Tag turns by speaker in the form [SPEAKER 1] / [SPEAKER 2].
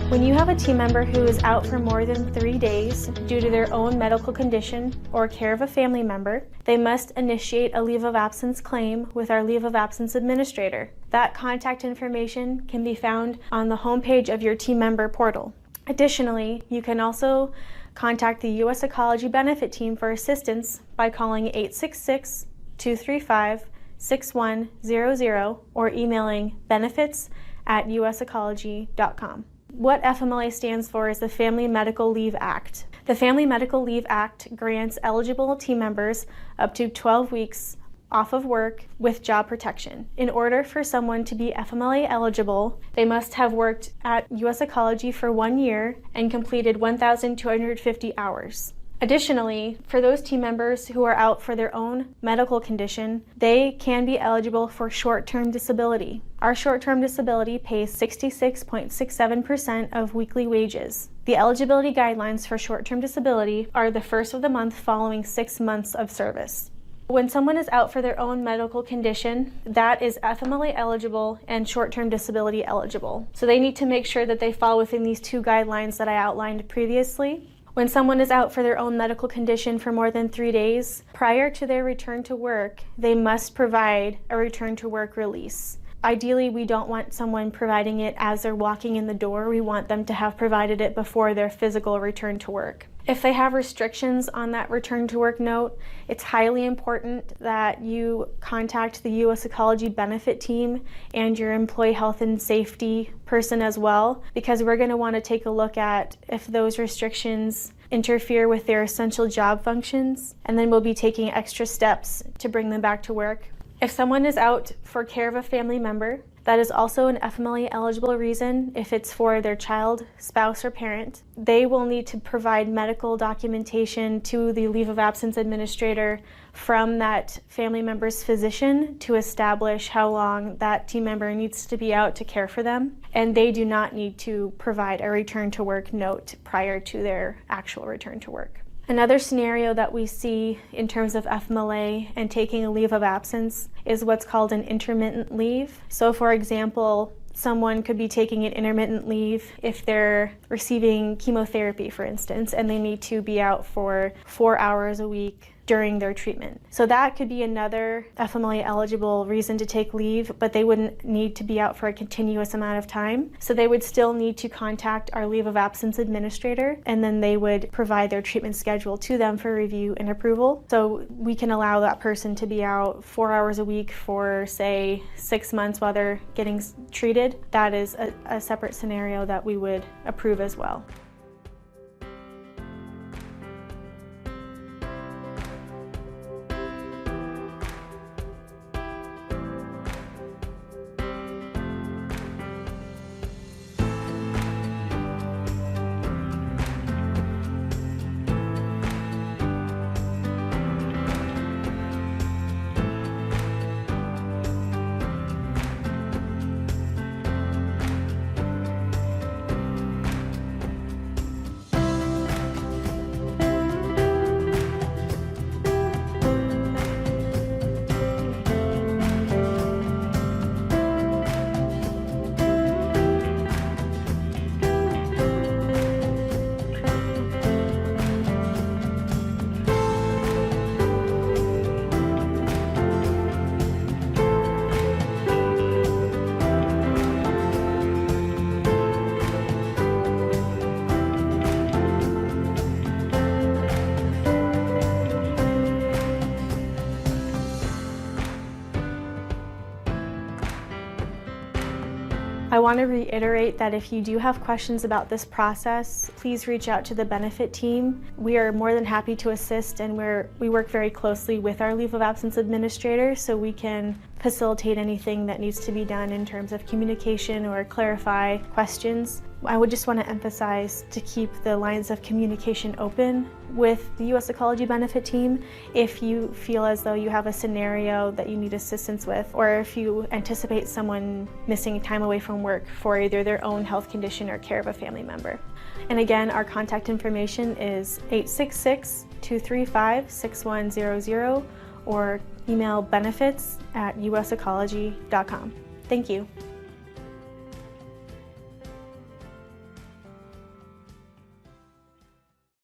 [SPEAKER 1] When you have a team member who is out for more than 3 days due to their own medical condition or care of a family member, they must initiate a leave of absence claim with our leave of absence administrator. That contact information can be found on the homepage of your team member portal. Additionally, you can also contact the U.S. Ecology Benefit Team for assistance by calling 866-235-6100 or emailing benefits@usecology.com. What FMLA stands for is the Family Medical Leave Act. The Family Medical Leave Act grants eligible team members up to 12 weeks off of work with job protection. In order for someone to be FMLA eligible, they must have worked at U.S. Ecology for 1 year and completed 1,250 hours. Additionally, for those team members who are out for their own medical condition, they can be eligible for short-term disability. Our short-term disability pays 66.67% of weekly wages. The eligibility guidelines for short-term disability are the first of the month following 6 months of service. When someone is out for their own medical condition, that is FMLA eligible and short-term disability eligible. So they need to make sure that they fall within these two guidelines that I outlined previously. When someone is out for their own medical condition for more than 3 days, prior to their return to work, they must provide a return to work release. Ideally, we don't want someone providing it as they're walking in the door. We want them to have provided it before their physical return to work. If they have restrictions on that return to work note, it's highly important that you contact the U.S. Ecology Benefit Team and your employee health and safety person as well, because we're going to want to take a look at if those restrictions interfere with their essential job functions, and then we'll be taking extra steps to bring them back to work. If someone is out for care of a family member, that is also an FMLA eligible reason. If it's for their child, spouse, or parent, they will need to provide medical documentation to the leave of absence administrator from that family member's physician to establish how long that team member needs to be out to care for them. And they do not need to provide a return to work note prior to their actual return to work. Another scenario that we see in terms of FMLA and taking a leave of absence is what's called an intermittent leave. So for example, someone could be taking an intermittent leave if they're receiving chemotherapy, for instance, and they need to be out for 4 hours a week during their treatment. So that could be another FMLA eligible reason to take leave, but they wouldn't need to be out for a continuous amount of time. So they would still need to contact our leave of absence administrator, and then they would provide their treatment schedule to them for review and approval. So we can allow that person to be out 4 hours a week for, say, 6 months while they're getting treated. That is a separate scenario that we would approve as well. I want to reiterate that if you do have questions about this process, please reach out to the benefit team. We are more than happy to assist, and we work very closely with our leave of absence administrator so we can facilitate anything that needs to be done in terms of communication or clarify questions. I would just want to emphasize to keep the lines of communication open with the U.S. Ecology Benefit Team if you feel as though you have a scenario that you need assistance with, or if you anticipate someone missing time away from work for either their own health condition or care of a family member. And again, our contact information is 866-235-6100 or email benefits@usecology.com. Thank you.